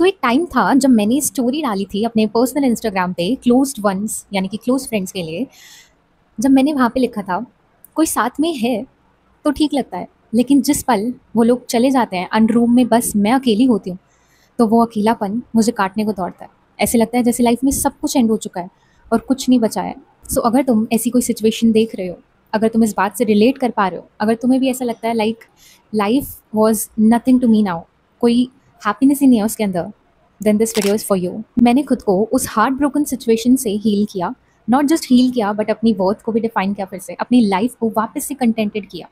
एक टाइम था जब मैंने स्टोरी डाली थी अपने पर्सनल इंस्टाग्राम पे क्लोज्ड वंस यानी कि क्लोज फ्रेंड्स के लिए। जब मैंने वहाँ पे लिखा था कोई साथ में है तो ठीक लगता है, लेकिन जिस पल वो लोग चले जाते हैं एंड रूम में बस मैं अकेली होती हूँ तो वो अकेलापन मुझे काटने को दौड़ता है। ऐसे लगता है जैसे लाइफ में सब कुछ एंड हो चुका है और कुछ नहीं बचा है। अगर तुम ऐसी कोई सिचुएशन देख रहे हो, अगर तुम इस बात से रिलेट कर पा रहे हो, अगर तुम्हें भी ऐसा लगता है like life was nothing to me now, कोई हैप्पीनेस ही नहीं है उसके अंदर, then this video is for you. मैंने खुद को उस हार्ट ब्रोकन सिचुएशन से हील किया, नॉट जस्ट हील किया बट अपनी वर्थ को भी डिफाइन किया, फिर से अपनी लाइफ को वापस से कंटेंटेड किया,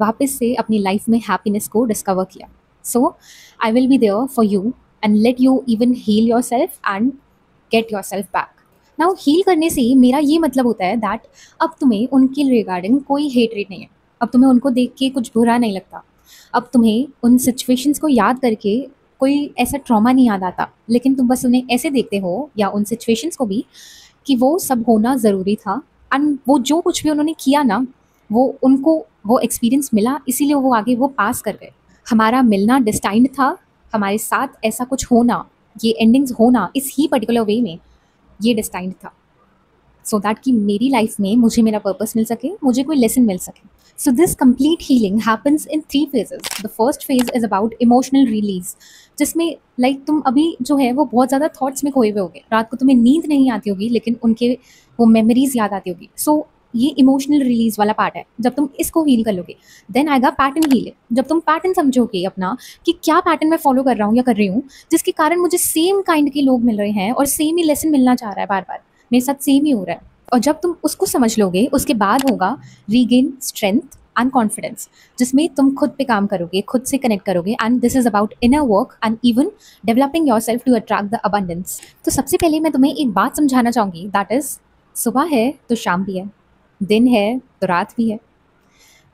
वापस से अपनी लाइफ में हैप्पीनेस को डिस्कवर किया। So I will be there for you and let you even heal yourself and get yourself back. Now heal करने से मेरा ये मतलब होता है दैट अब तुम्हें उनके रिगार्डिंग कोई हेटरेट नहीं है, अब तुम्हें उनको देख के कुछ बुरा नहीं लगता, अब तुम्हें उन सिचुएशंस को याद करके कोई ऐसा ट्रॉमा नहीं याद आता, लेकिन तुम बस उन्हें ऐसे देखते हो या उन सिचुएशंस को भी कि वो सब होना ज़रूरी था एंड वो जो कुछ भी उन्होंने किया ना, वो उनको वो एक्सपीरियंस मिला, इसीलिए वो आगे वो पास कर गए। हमारा मिलना डिस्टाइंड था, हमारे साथ ऐसा कुछ होना, ये एंडिंग्स होना इस ही पर्टिकुलर वे में ये डिस्टाइंड था, सो दैट कि मेरी लाइफ में मुझे मेरा पर्पस मिल सके, मुझे कोई लेसन मिल सके। So this complete healing happens in 3 phases। The first phase is about emotional release, जिसमें लाइक तुम अभी जो है वो बहुत ज़्यादा थॉट्स में खोए हुए होगे, रात को तुम्हें नींद नहीं आती होगी लेकिन उनके वो मेमोरीज याद आती होगी। ये इमोशनल रिलीज वाला पार्ट है। जब तुम इसको हील कर लोगे देन आएगा पैटर्न हीलिंग। जब तुम पैटर्न समझोगे अपना कि क्या पैटर्न मैं फॉलो कर रहा हूँ या कर रही हूँ जिसके कारण मुझे सेम काइंड के लोग मिल रहे हैं और सेम ही लेसन मिलना चाह रहा है, बार बार मेरे साथ सेम ही हो रहा है। और जब तुम उसको समझ लोगे उसके बाद होगा रीगेन स्ट्रेंथ एंड कॉन्फिडेंस, जिसमें तुम खुद पे काम करोगे, खुद से कनेक्ट करोगे and this is about inner work and even developing yourself to attract the abundance. तो सबसे पहले मैं तुम्हें एक बात समझाना चाहूँगी, दैट इज सुबह है तो शाम भी है, दिन है तो रात भी है।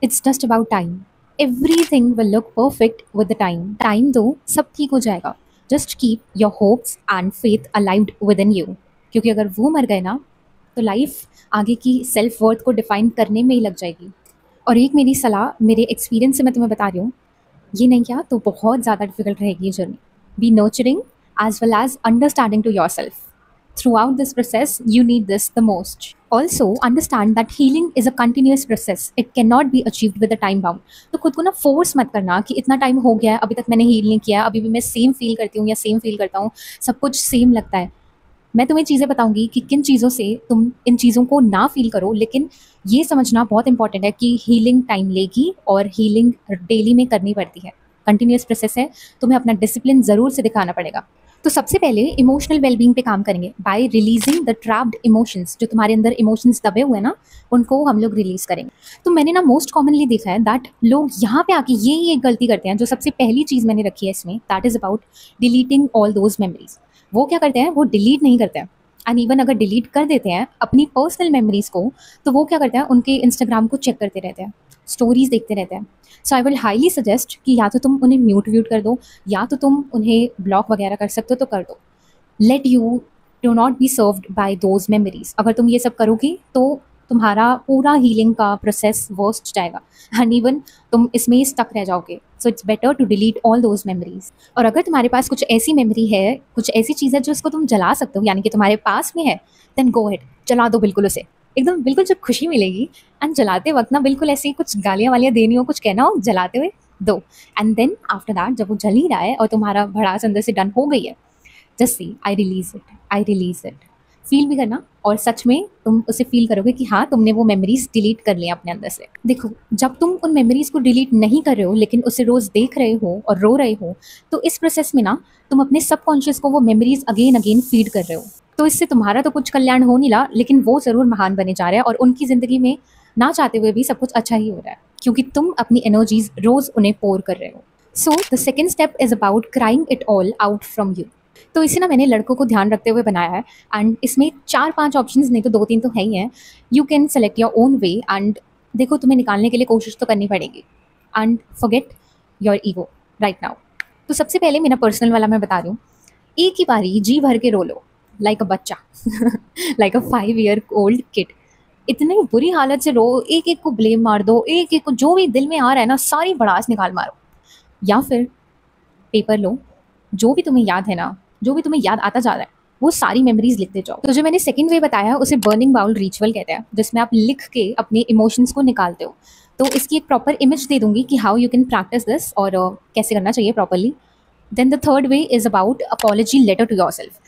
It's just about time. Everything will look perfect with the time. Time दो, सब ठीक हो जाएगा। Just keep your hopes and faith alive with in you यू, क्योंकि अगर वो मर गए ना तो लाइफ आगे की सेल्फ वर्थ को डिफाइन करने में ही लग जाएगी। और एक मेरी सलाह मेरे एक्सपीरियंस से मैं तुम्हें बता रही हूँ, ये नहीं किया तो बहुत ज़्यादा डिफिकल्ट रहेगी ये journey. Be nurturing as well as understanding to your self. Throughout this process, you need this the most. Also, understand that healing is a continuous process. It cannot be achieved with a time bound. तो खुद को ना force मत करना कि इतना time हो गया है, अभी तक मैंने हील नहीं किया, अभी भी मैं सेम फील करती हूँ या सेम फील करता हूँ, सब कुछ सेम लगता है। मैं तुम्हें चीज़ें बताऊंगी कि किन चीज़ों से तुम इन चीज़ों को ना फील करो, लेकिन ये समझना बहुत इंपॉर्टेंट है कि हीलिंग टाइम लेगी और हीलिंग डेली में करनी पड़ती है, कंटिन्यूस प्रोसेस है, तुम्हें अपना डिसिप्लिन ज़रूर से दिखाना पड़ेगा। तो सबसे पहले इमोशनल वेलबींग पे काम करेंगे bye releasing the trapped emotions. जो तुम्हारे अंदर इमोशंस दबे हुए हैं ना, उनको हम लोग रिलीज करेंगे। तो मैंने ना मोस्ट कॉमनली देखा है दैट लोग यहाँ पे आके ये एक गलती करते हैं। जो सबसे पहली चीज़ मैंने रखी है इसमें, that is about deleting all those memories. वो क्या करते हैं, वो डिलीट नहीं करते हैं, एंड इवन अगर डिलीट कर देते हैं अपनी पर्सनल मेमोरीज को, तो वो क्या करते हैं, उनके इंस्टाग्राम को चेक करते रहते हैं, स्टोरीज देखते रहते हैं। सो आई विल हाईली सजेस्ट कि या तो तुम उन्हें म्यूट व्यूट कर दो, या तो तुम उन्हें ब्लॉक वगैरह कर सकते हो तो कर दो। Let you do not be served by those memories. अगर तुम ये सब करोगी तो तुम्हारा पूरा हीलिंग का प्रोसेस वर्स्ट जाएगा एंड इवन तुम इसमें ही स्टक रह जाओगे। So it's better to delete all those memories. और अगर तुम्हारे पास कुछ ऐसी मेमोरी है, कुछ ऐसी चीज़ है जो उसको तुम जला सकते हो, यानी कि तुम्हारे पास में है, देन गो हेड, जला दो बिल्कुल उसे, एकदम बिल्कुल जब खुशी मिलेगी एंड जलाते वक्त ना बिल्कुल ऐसे ही कुछ गालियाँ वालियाँ देनी हो, कुछ कहना हो, जलाते हुए दो। एंड देन आफ्टर दैट जब वो जल ही रहा है और तुम्हारा भड़ास अंदर से डन हो गई है, just see I release it, I release it. Feel भी करना और सच में तुम उसे फील करोगे कि हाँ तुमने वो मेमोरीज डिलीट कर लिया अपने अंदर से। देखो, जब तुम उन मेमोरीज को डिलीट नहीं कर रहे हो लेकिन उसे रोज देख रहे हो और रो रहे हो, तो इस प्रोसेस में ना तुम अपने सबकॉन्शियस को वो मेमोरीज अगेन अगेन फीड कर रहे हो। तो इससे तुम्हारा तो कुछ कल्याण हो नहीं रहा, लेकिन वो ज़रूर महान बने जा रहे हैं और उनकी ज़िंदगी में ना चाहते हुए भी सब कुछ अच्छा ही हो रहा है, क्योंकि तुम अपनी एनर्जीज रोज़ उन्हें पोर कर रहे हो। So the second step is about crying it all out from you. तो इसे ना मैंने लड़कों को ध्यान रखते हुए बनाया है एंड इसमें 4-5 ऑप्शंस, नहीं तो 2-3 तो है ही हैं। You can select your own way and देखो, तुम्हें निकालने के लिए कोशिश तो करनी पड़ेगी and forget your ego right now. तो सबसे पहले मेरा पर्सनल वाला मैं बता रही हूँ, एक ही बारी जी भर के रो लो लाइक अ बच्चा लाइक अ 5-year-old किड। इतनी बुरी हालत से रो, एक एक को ब्लेम मार दो, एक एक को जो भी दिल में आ रहा है ना सारी भड़ास निकाल मारो। या फिर पेपर लो, जो भी तुम्हें याद है ना, जो भी तुम्हें याद आता जा रहा है, वो सारी मेमोरीज लिखते जाओ। तो जो मैंने सेकंड वे बताया उसे बर्निंग बाउल रिचुअल कहते हैं, जिसमें आप लिख के अपने इमोशंस को निकालते हो। तो इसकी एक प्रॉपर इमेज दे दूंगी कि how you can practice this और कैसे करना चाहिए properly. Then the third way is about apology letter to yourself.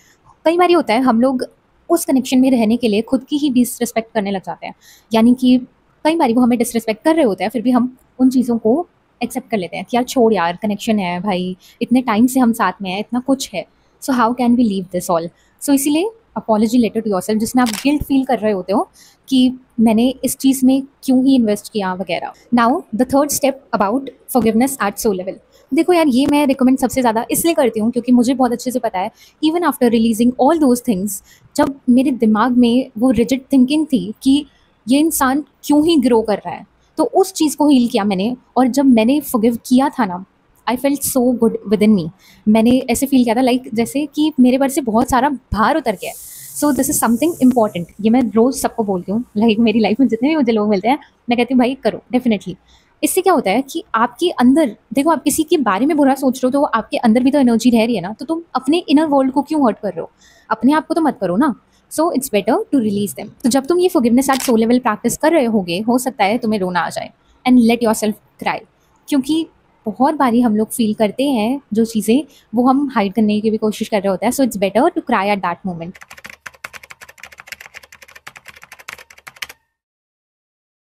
कई बार ये होता है हम लोग उस कनेक्शन में रहने के लिए खुद की ही डिसरिस्पेक्ट करने लग जाते हैं, यानी कि कई बार वो हमें डिसरिस्पेक्ट कर रहे होते हैं, फिर भी हम उन चीज़ों को एक्सेप्ट कर लेते हैं कि यार छोड़ यार, कनेक्शन है भाई, इतने टाइम से हम साथ में हैं, इतना कुछ है, so how can we leave this all. So इसीलिए अपॉलॉजी लेटर टू योरसेल्फ, जिसमें आप गिल्ट फील कर रहे होते हो कि मैंने इस चीज़ में क्यों ही इन्वेस्ट किया वगैरह। Now the third step about forgiveness at soul level. देखो यार, ये मैं रिकमेंड सबसे ज़्यादा इसलिए करती हूँ क्योंकि मुझे बहुत अच्छे से पता है, even after releasing all those things, जब मेरे दिमाग में वो रिजिड थिंकिंग थी कि ये इंसान क्यों ही ग्रो कर रहा है, तो उस चीज़ को हील किया मैंने। और जब मैंने फॉरगिव किया था ना, I felt so good within me. मैंने ऐसे फील किया था लाइक जैसे कि मेरे पर से बहुत सारा भार उतर गया। So this is something important, ये मैं रोज़ सबको बोलती हूँ। लाइक मेरी लाइफ में जितने भी मुझे लोग मिलते हैं, मैं कहती हूँ भाई करो डेफिनेटली। इससे क्या होता है कि आपके अंदर, देखो आप किसी के बारे में बुरा सोच रहे हो तो आपके अंदर भी तो एनर्जी रह रही है ना, तो तुम अपने इनर वर्ल्ड को क्यों हर्ट कर रहे हो, अपने आप को तो मत करो ना। So it's better to release them. तो जब तुम ये forgiveness at soul level practice कर रहे होगे, हो सकता है तुम्हें रोना आ जाए एंड लेट योरसेल्फ क्राई, क्योंकि बहुत बारी हम लोग फील करते हैं जो चीज़ें, वो हम हाइड करने की भी कोशिश कर रहे होते हैं। So it's better to cry at that moment.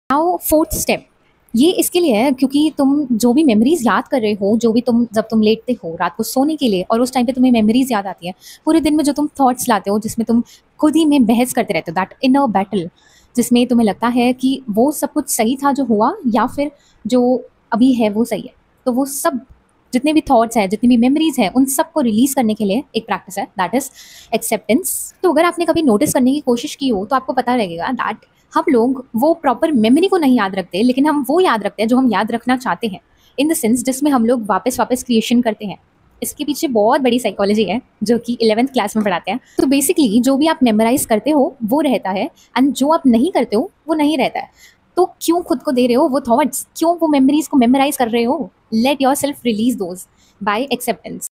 Now fourth step, ये इसके लिए है क्योंकि तुम जो भी मेमोरीज याद कर रहे हो, जो भी तुम जब तुम लेटते हो रात को सोने के लिए और उस टाइम पे तुम्हें मेमोरीज याद आती है, पूरे दिन में जो तुम थॉट्स लाते हो जिसमें तुम खुद ही में बहस करते रहते हो, दैट इनर बैटल, जिसमें तुम्हें लगता है कि वो सब कुछ सही था जो हुआ या फिर जो अभी है वो सही है, तो वो सब जितने भी थॉट्स हैं, जितनी भी मेमोरीज हैं, उन सबको रिलीज करने के लिए एक प्रैक्टिस है, दैट इज एक्सेप्टेंस। तो अगर आपने कभी नोटिस करने की कोशिश की हो तो आपको पता लगेगा दैट हम लोग वो प्रॉपर मेमोरी को नहीं याद रखते, लेकिन हम वो याद रखते हैं जो हम याद रखना चाहते हैं, इन द सेंस जिसमें हम लोग वापस वापस क्रिएशन करते हैं। इसके पीछे बहुत बड़ी साइकोलॉजी है जो कि 11th क्लास में पढ़ाते हैं। तो बेसिकली जो भी आप मेमोराइज करते हो वो रहता है, एंड जो आप नहीं करते हो वो नहीं रहता है। तो क्यों खुद को दे रहे हो वो थॉट्स, क्यों वो मेमोरीज को मेमोराइज कर रहे हो? Let yourself release those by acceptance.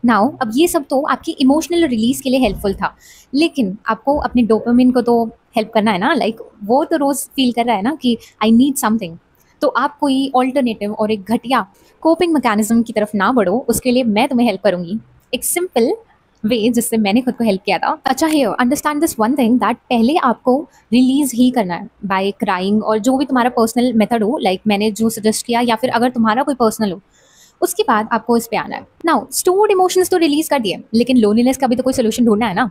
Now अब ये सब तो आपकी इमोशनल रिलीज के लिए हेल्पफुल था, लेकिन आपको अपने डोपामिन को तो हेल्प करना है ना, लाइक वो तो रोज फील कर रहा है ना कि आई नीड समथिंग। तो आप कोई ऑल्टरनेटिव और एक घटिया कोपिंग मैकेनिज्म की तरफ ना बढ़ो, उसके लिए मैं तुम्हें हेल्प करूंगी एक सिंपल वे जिससे मैंने खुद को हेल्प किया था। अच्छा है, understand this one thing that पहले आपको रिलीज ही करना है बाय क्राइंग, और जो भी तुम्हारा पर्सनल मेथड हो, लाइक मैंने जो सजेस्ट किया, या फिर अगर तुम्हारा कोई पर्सनल हो, उसके बाद आपको इस पे आना है। नाउ स्टोर्ड इमोशंस तो रिलीज कर दिए, लेकिन लोनलीनेस का भी तो कोई सोल्यूशन ढूंढना है ना।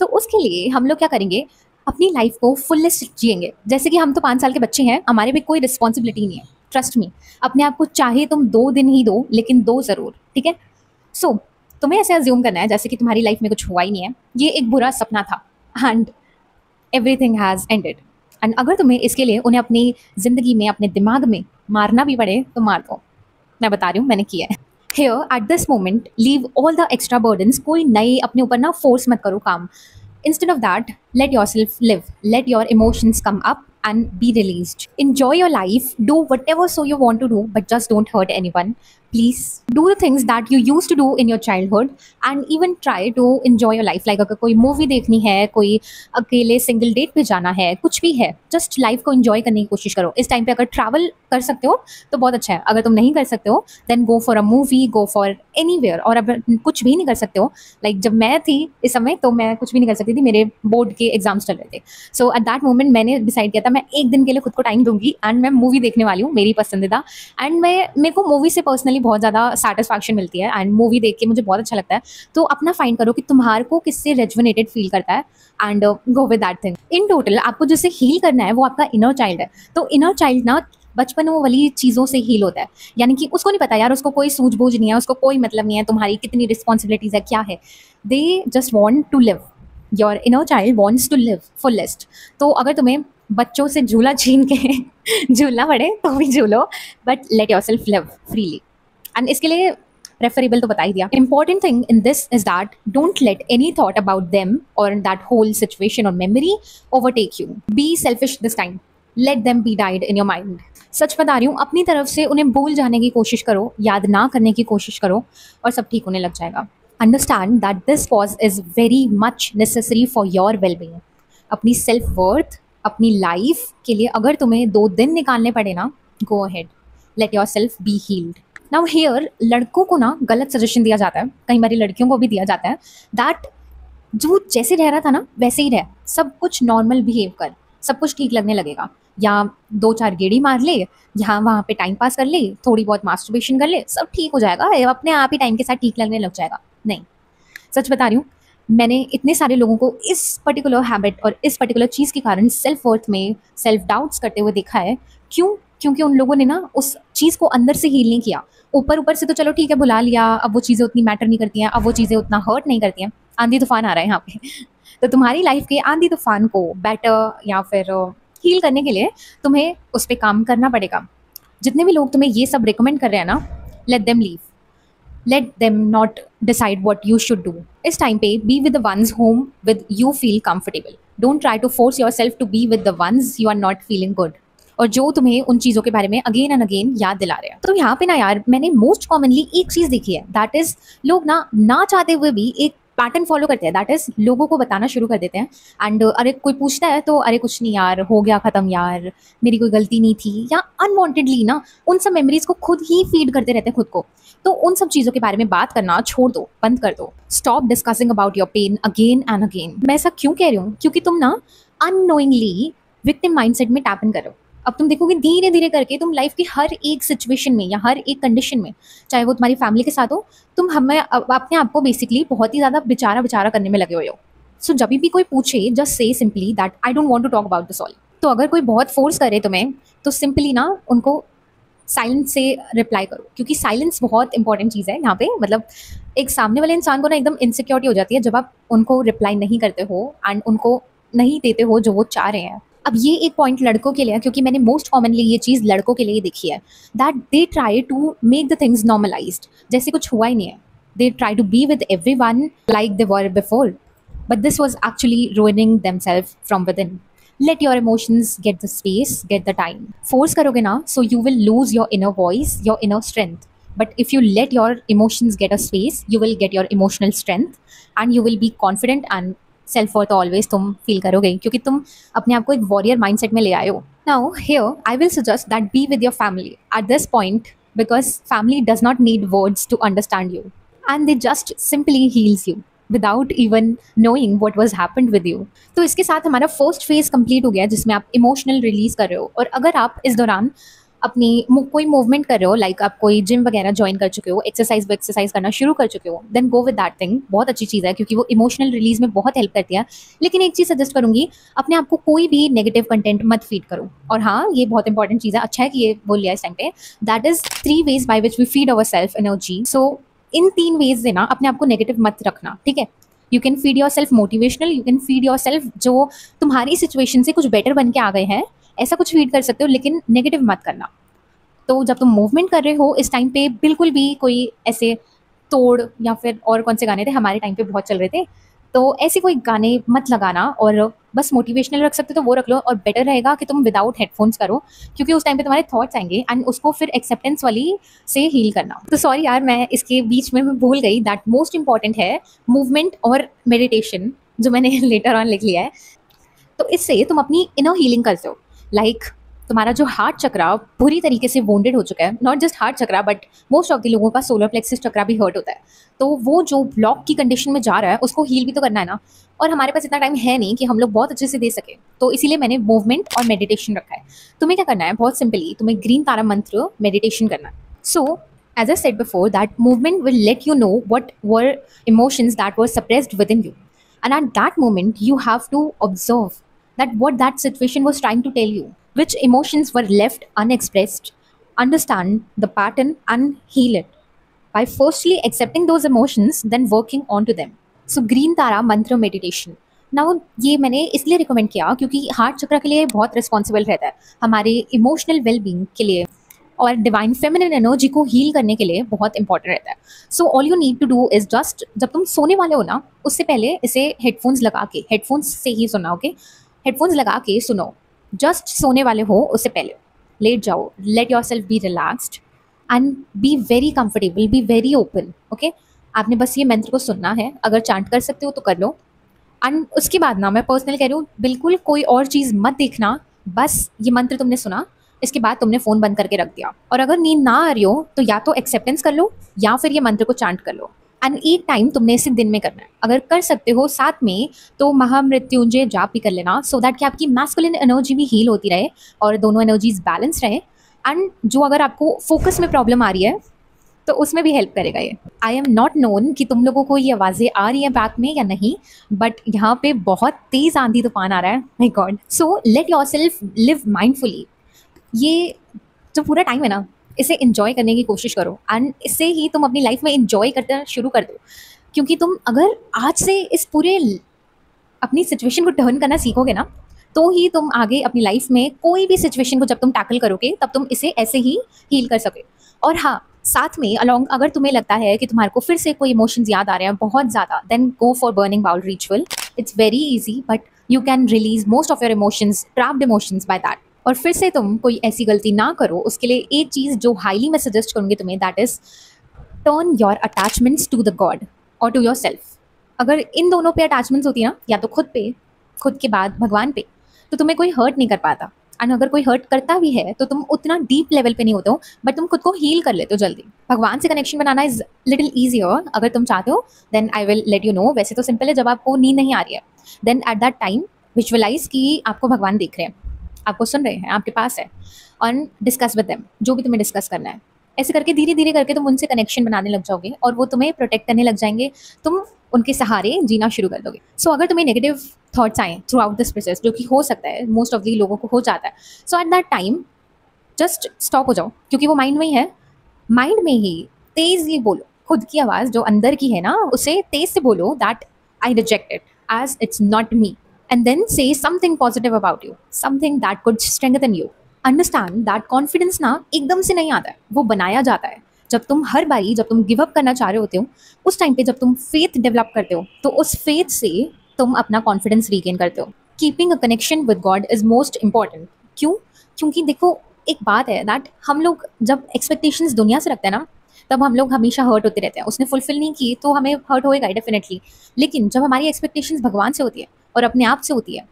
तो उसके लिए हम लोग क्या करेंगे, अपनी लाइफ को फुलेस्ट जिएंगे। जैसे कि हम तो 5 साल के बच्चे हैं, हमारे भी कोई रिस्पॉन्सिबिलिटी नहीं है, ट्रस्ट मी। अपने आप को चाहे तुम 2 दिन ही दो, लेकिन दो जरूर, ठीक है। सो तुम्हें ऐसे अज्यूम करना है जैसे कि तुम्हारी लाइफ में कुछ हुआ ही नहीं है, ये एक बुरा सपना था and everything has ended. And अगर तुम्हें इसके लिए उन्हें अपनी जिंदगी में, अपने दिमाग में मारना भी पड़े तो मार दो, मैं बता रही हूँ मैंने किया है। Here at this moment leave all the extra burdens, कोई नए अपने ऊपर ना फोर्स मत करो काम। Instead of that let yourself live, let your emotions come up and be released. Enjoy your life, do whatever so you want to do, but just don't hurt anyone. Please do the things that you used to do in your childhood and even try to enjoy your life. Like अगर कोई movie देखनी है, कोई अकेले single date पे जाना है, कुछ भी है, जस्ट लाइफ को एंजॉय करने की कोशिश करो। इस टाइम पे अगर ट्रैवल कर सकते हो तो बहुत अच्छा है, अगर तुम नहीं कर सकते हो then go for a movie, go for anywhere. और अगर कुछ भी नहीं कर सकते हो, लाइक जब मैं थी इस समय तो मैं कुछ भी नहीं कर सकती थी, मेरे बोर्ड के एग्जाम्स चल रहे थे। सो एट दैट मोमेंट मैंने डिसाइड किया था मैं एक दिन के लिए खुद को टाइम दूंगी एंड मैं मूवी देखने वाली हूँ, मेरी पसंदीदा। एंड मेरे को मूवी से पर्सनली बहुत ज़्यादा सेटिस्फैक्शन मिलती है एंड मूवी देख के मुझे बहुत अच्छा लगता है। तो अपना फाइंड करो कि तुम्हारे को किससे रेजुनेटेड फील करता है and go with that thing. In total आपको जिसे हील करना है वो आपका इनर चाइल्ड है। तो इनर चाइल्ड ना बचपन में वाली चीज़ों से हील होता है, यानी कि उसको नहीं पता यार, उसको कोई सूझबूझ नहीं है, उसको कोई मतलब नहीं है तुम्हारी कितनी रिस्पॉन्सिबिलिटीज है, क्या है। They just want to live, your inner child wants to live fullest. तो अगर तुम्हें बच्चों से झूला छीन के झूलना पड़े तो भी झूलो, but let yourself live freely. And इसके लिए प्रेफरेबल तो बता ही दिया। Important thing in this is that don't let any thought about them और दैट होल सिचुएशन और memory overtake you. Be selfish this time, let them be died in your mind. सच बता रही हूँ, अपनी तरफ से उन्हें भूल जाने की कोशिश करो, याद ना करने की कोशिश करो, और सब ठीक होने लग जाएगा। Understand that this pause is very much necessary for your wellbeing. अपनी सेल्फ वर्थ, अपनी लाइफ के लिए अगर तुम्हें 2 दिन निकालने पड़े ना, go ahead, let your self be healed. Now here लड़कों को ना गलत सजेशन दिया जाता है, कई बार लड़कियों को भी दिया जाता है, दैट जो जैसे रह रहा था ना वैसे ही रह, सब कुछ नॉर्मल बिहेव कर, सब कुछ ठीक लगने लगेगा। या 2-4 गेड़ी मार ले, यहाँ वहाँ पे टाइम पास कर ले, थोड़ी बहुत मास्टरबेशन कर ले, सब ठीक हो जाएगा, अपने आप ही टाइम के साथ ठीक लगने लग जाएगा। नहीं, सच बता रही हूँ, मैंने इतने सारे लोगों को इस पर्टिकुलर हैबिट और इस पर्टिकुलर चीज़ के कारण सेल्फ वर्थ में सेल्फ डाउट्स करते हुए देखा है। क्यों? क्योंकि उन लोगों ने ना उस चीज़ को अंदर से हील नहीं किया। ऊपर ऊपर से तो चलो ठीक है, भुला लिया, अब वो चीज़ें उतनी मैटर नहीं करती हैं, अब वो चीज़ें उतना हर्ट नहीं करती हैं। आंधी तूफान आ रहा है यहाँ पे तो तुम्हारी लाइफ के आंधी तूफान को बेटर या फिर हील करने के लिए तुम्हें उस पर काम करना पड़ेगा। जितने भी लोग तुम्हें ये सब रिकमेंड कर रहे हैं ना, let them leave, let them not decide what you should do. इस टाइम पे be with the ones whom with you feel comfortable. Don't try to force yourself to be with the ones you are not feeling good. और जो तुम्हें उन चीज़ों के बारे में अगेन एंड अगेन याद दिला रहे हैं। तो यहाँ पे ना यार, मैंने मोस्ट कॉमनली एक चीज़ देखी है, दैट इज़ लोग ना चाहते हुए भी एक पैटर्न फॉलो करते हैं, दैट इज़ लोगों को बताना शुरू कर देते हैं। एंड अरे कोई पूछता है तो अरे कुछ नहीं यार, हो गया ख़त्म यार, मेरी कोई गलती नहीं थी, या अनवांटेडली ना उन सब मेमोरीज को खुद ही फीड करते रहते हैं खुद को। तो उन सब चीज़ों के बारे में बात करना छोड़ दो, बंद कर दो। Stop discussing about your pain again and again. मैं ऐसा क्यों कह रही हूँ? क्योंकि तुम ना अननोइंगली विक्टिम माइंडसेट में टैप इन कर रहे हो। अब तुम देखोगे धीरे धीरे करके तुम लाइफ की हर एक सिचुएशन में या हर एक कंडीशन में, चाहे वो तुम्हारी फैमिली के साथ हो, तुम हमें अपने आप को बेसिकली बहुत ही ज़्यादा बेचारा करने में लगे हुए हो। सो जब भी कोई पूछे, just say simply that I don't want to talk about this all. तो अगर कोई बहुत फोर्स करे तुम्हें, तो सिंपली ना उनको साइलेंस से रिप्लाई करो, क्योंकि साइलेंस बहुत इंपॉर्टेंट चीज़ है यहाँ पे। मतलब एक सामने वाले इंसान को ना एकदम इनसिक्योरिटी हो जाती है जब आप उनको रिप्लाई नहीं करते हो एंड उनको नहीं देते हो जो वो चाह रहे हैं। अब ये एक पॉइंट लड़कों के लिए है, क्योंकि मैंने मोस्ट कॉमनली ये चीज़ लड़कों के लिए देखी है, that they try to make the things normalized, जैसे कुछ हुआ ही नहीं है। They try to be with everyone like they were before, but this was actually ruining themselves from within. Let your emotions get the space, get the time. Force करोगे ना, so you will lose your inner voice, your inner strength. But if you let your emotions get a space, you will get your emotional strength and you will be confident and self-worth always तुम feel करोगे, क्योंकि तुम अपने आप को एक warrior mindset में ले आए हो। Now here I will suggest that be with your family at this point, because family does not need words to understand you and they just simply heals you without even knowing what was happened with you. तो इसके साथ हमारा first phase complete हो गया, जिसमें आप emotional release कर रहे हो। और अगर आप इस दौरान अपनी कोई मूवमेंट कर रहे हो, लाइक आप कोई जिम वगैरह ज्वाइन कर चुके हो, एक्सरसाइज करना शुरू कर चुके हो, then go with that thing. बहुत अच्छी चीज़ है, क्योंकि वो इमोशनल रिलीज में बहुत हेल्प करती है। लेकिन एक चीज़ सजेस्ट करूंगी, अपने आप को कोई भी नेगेटिव कंटेंट मत फीड करो। और हाँ, ये बहुत इंपॉर्टेंट चीज़ है, अच्छा है कि ये बोल लिया इस टाइम पे, that is 3 ways by which we feed our self energy. So in 3 ways से ना अपने आप को नेगेटिव मत रखना, ठीक है। You can feed your self motivational, you can feed your self जो तुम्हारी सिचुएशन से कुछ बेटर बन के आ गए हैं, ऐसा कुछ फीड कर सकते हो, लेकिन नेगेटिव मत करना। तो जब तुम मूवमेंट कर रहे हो इस टाइम पे, बिल्कुल भी कोई ऐसे तोड़ या फिर और कौन से गाने थे हमारे टाइम पे बहुत चल रहे थे, तो ऐसे कोई गाने मत लगाना, और बस मोटिवेशनल रख सकते तो वो रख लो। और बेटर रहेगा कि तुम विदाउट हेडफोन्स करो, क्योंकि उस टाइम पे तुम्हारे थॉट्स आएंगे एंड उसको फिर एक्सेप्टेंस वाली से हील करना। तो सॉरी यार, मैं इसके बीच में मैं भूल गई, दैट मोस्ट इंपॉर्टेंट है मूवमेंट और मेडिटेशन, जो मैंने लेटर ऑन लिख लिया है। तो इससे तुम अपनी इनर हीलिंग करते हो। लाइक तुम्हारा जो हार्ट चक्रा पूरी तरीके से वोंडेड हो चुका है, not just heart chakra but most of the लोगों का सोलर प्लेक्सिस चक्रा भी हर्ट होता है, तो वो जो ब्लॉक की कंडीशन में जा रहा है उसको हील भी तो करना है ना। और हमारे पास इतना टाइम है नहीं कि हम लोग बहुत अच्छे से दे सके, तो इसीलिए मैंने मूवमेंट और मेडिटेशन रखा है। तुम्हें क्या करना है, बहुत सिंपली तुम्हें ग्रीन तारा मंत्र मेडिटेशन करना है। सो as I said before, that movement will let you know what were emotions that were suppressed within you, and at that moment you have to observe that what that situation was trying to tell you, which emotions were left unexpressed, understand the pattern and heal it by firstly accepting those emotions, then working onto them. So green tara mantra meditation. Now ये मैंने इसलिए recommend किया क्योंकि heart चक्र के लिए बहुत responsible रहता है, हमारे इमोशनल वेलबींग के लिए और डिवाइन फेमिनिन एनर्जी को हील करने के लिए बहुत इंपॉर्टेंट रहता है। So all you need to do is just, जब तुम सोने वाले हो ना, उससे पहले इसे हेडफोन्स लगा के, हेडफोन्स से ही सुना, ओके, हेडफोन्स लगा के सुनो। जस्ट सोने वाले हो उससे पहले लेट जाओ, let your self be relaxed and be very comfortable, be very open. Okay, आपने बस ये मंत्र को सुनना है, अगर चांट कर सकते हो तो कर लो। एंड उसके बाद ना, मैं पर्सनली कह रही हूँ, बिल्कुल कोई और चीज़ मत देखना, बस ये मंत्र तुमने सुना, इसके बाद तुमने फ़ोन बंद करके रख दिया। और अगर नींद ना आ रही हो तो या तो एक्सेप्टेंस कर लो या फिर ये मंत्र को चांट कर लो। एंड एक टाइम तुमने इसे दिन में करना है, अगर कर सकते हो साथ में तो महामृत्युंजय जाप भी कर लेना, सो दैट कि आपकी मैस्कुलिन एनर्जी भी हील होती रहे और दोनों एनर्जीज बैलेंस रहे। एंड जो अगर आपको फोकस में प्रॉब्लम आ रही है तो उसमें भी हेल्प करेगा ये। आई एम नॉट नोन कि तुम लोगों को ये आवाज़ें आ रही हैं बैक में या नहीं, बट यहाँ पे बहुत तेज़ आंधी तूफान आ रहा है, my God. So let yourself live mindfully. ये जो पूरा टाइम है ना, इसे इंजॉय करने की कोशिश करो एंड इससे ही तुम अपनी लाइफ में इंजॉय करना शुरू कर दो। क्योंकि तुम अगर आज से इस पूरे अपनी सिचुएशन को टर्न करना सीखोगे ना, तो ही तुम आगे अपनी लाइफ में कोई भी सिचुएशन को जब तुम टैकल करोगे तब तुम इसे ऐसे ही हील कर सके। और हाँ, साथ में अलॉन्ग अगर तुम्हें लगता है कि तुम्हारे को फिर से कोई इमोशंस याद आ रहे हैं बहुत ज़्यादा, then go for burning bowl ritual. It's very easy but you can release most of your emotions, trapped emotions by that. और फिर से तुम कोई ऐसी गलती ना करो, उसके लिए एक चीज़ जो हाईली मैं सजेस्ट करूँगी तुम्हें, that is turn your attachments to the god और टू योर सेल्फ। अगर इन दोनों पे अटैचमेंट्स होती है ना, या तो खुद पे, खुद के बाद भगवान पे, तो तुम्हें कोई हर्ट नहीं कर पाता। एंड अगर कोई हर्ट करता भी है तो तुम उतना डीप लेवल पे नहीं होते हो, बट तुम खुद को हील कर लेते हो जल्दी। भगवान से कनेक्शन बनाना इज लिटिल ईजियर, अगर तुम चाहते हो then I will let you know. वैसे तो सिंपल है, जब आपको नींद नहीं आ रही है then at that time visualize कि आपको भगवान देख रहे हैं, आपको सुन रहे हैं, आपके पास है, और डिस्कस विद देम जो भी तुम्हें डिस्कस करना है। ऐसे करके धीरे धीरे करके तुम उनसे कनेक्शन बनाने लग जाओगे और वो तुम्हें प्रोटेक्ट करने लग जाएंगे, तुम उनके सहारे जीना शुरू कर दोगे। सो अगर तुम्हें नेगेटिव थॉट्स आए थ्रू आउट दिस प्रोसेस, जो कि हो सकता है, मोस्ट ऑफ दी लोगों को हो जाता है, so at that time just stop हो जाओ, क्योंकि वो माइंड में ही है। माइंड में ही तेज ये बोलो, खुद की आवाज़ जो अंदर की है ना, उसे तेज से बोलो that I reject it as it's not me, and then say something positive about you, something that could strengthen you. Understand that confidence ना एकदम से नहीं आता है, वो बनाया जाता है। जब तुम हर बारी जब तुम गिव अप करना चाह रहे होते हो, उस टाइम पे जब तुम फेथ डेवलप करते हो, तो उस फेथ से तुम अपना कॉन्फिडेंस रीगेन करते हो। Keeping a connection with God is most important. क्यों? क्योंकि देखो, एक बात है दैट हम लोग जब एक्सपेक्टेशंस दुनिया से रखते हैं ना, तब हम लोग हमेशा हर्ट होते रहते हैं। उसने फुलफिल नहीं की तो हमें हर्ट होएगा डेफिनेटली। लेकिन जब हमारी एक्सपेक्टेशंस भगवान से होती है और अपने आप से होती है,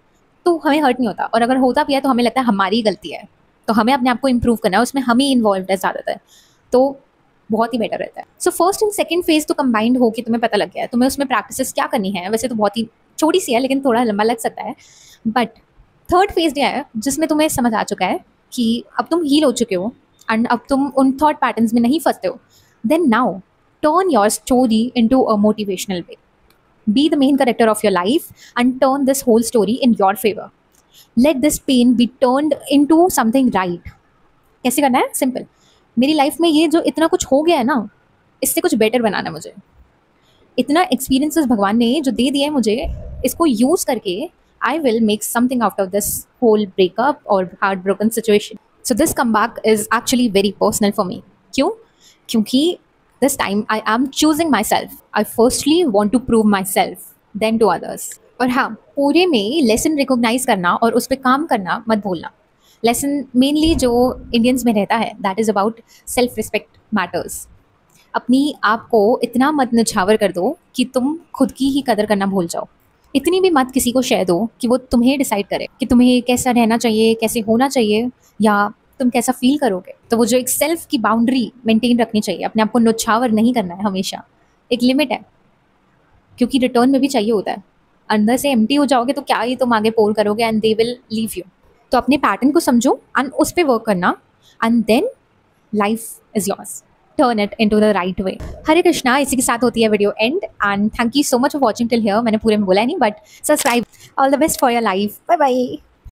तो हमें हर्ट नहीं होता। और अगर होता भी है तो हमें लगता है हमारी गलती है, तो हमें अपने आप को इम्प्रूव करना है, उसमें हम ही इन्वॉल्व है ज़्यादातर, तो बहुत ही बेटर रहता है। So first and second phase तो कंबाइंड हो कि तुम्हें पता लग गया है तुम्हें उसमें प्रैक्टिसेस क्या करनी है। वैसे तो बहुत ही छोटी सी है लेकिन थोड़ा लंबा लग सकता है, बट थर्ड फेज यह है जिसमें तुम्हें समझ आ चुका है कि अब तुम हील हो चुके हो एंड अब तुम उन थॉट पैटर्न्स में नहीं फंसते हो। Then now turn your story into a motivational way. Be the main character of your life and turn this whole story in your favour. Let this pain be turned into something right. कैसे करना है? Simple. मेरी life में ये जो इतना कुछ हो गया है ना, इससे कुछ बेटर बनाना है मुझे। इतना एक्सपीरियंसेस भगवान ने जो दे दिया है मुझे, इसको यूज़ करके I will make something out of this whole breakup और heart broken situation. So this comeback is actually very personal for me. क्यों? क्योंकि this time I am choosing myself. I firstly want to prove myself then to others. और हाँ, पूरे में lesson recognise करना और उस पर काम करना मत भूलना। लेसन मेनली जो इंडियंस में रहता है that is about self respect matters. अपनी आप को इतना मत निछावर कर दो कि तुम खुद की ही कदर करना भूल जाओ। इतनी भी मत किसी को शेयर दो कि वो तुम्हें डिसाइड करे कि तुम्हें कैसा रहना चाहिए, कैसे होना चाहिए, या तुम कैसा फील करोगे। तो वो जो एक सेल्फ की बाउंड्री मेंटेन रखनी चाहिए, अपने आप को निछावर नहीं करना है हमेशा। एक लिमिट है, क्योंकि रिटर्न में भी चाहिए होता है। अंदर से एम्प्टी हो जाओगे तो क्या ही तुम आगे पोर करोगे, and they will leave you. तो अपने पैटर्न को समझो एंड उस पर वर्क करना, and then life is yours. Turn it into the right way. Hare Krishna. इसी के साथ होती है video end, and thank you so much for watching till here. मैंने पूरे में बोला है नहीं, but subscribe. All the best for your life. Bye bye.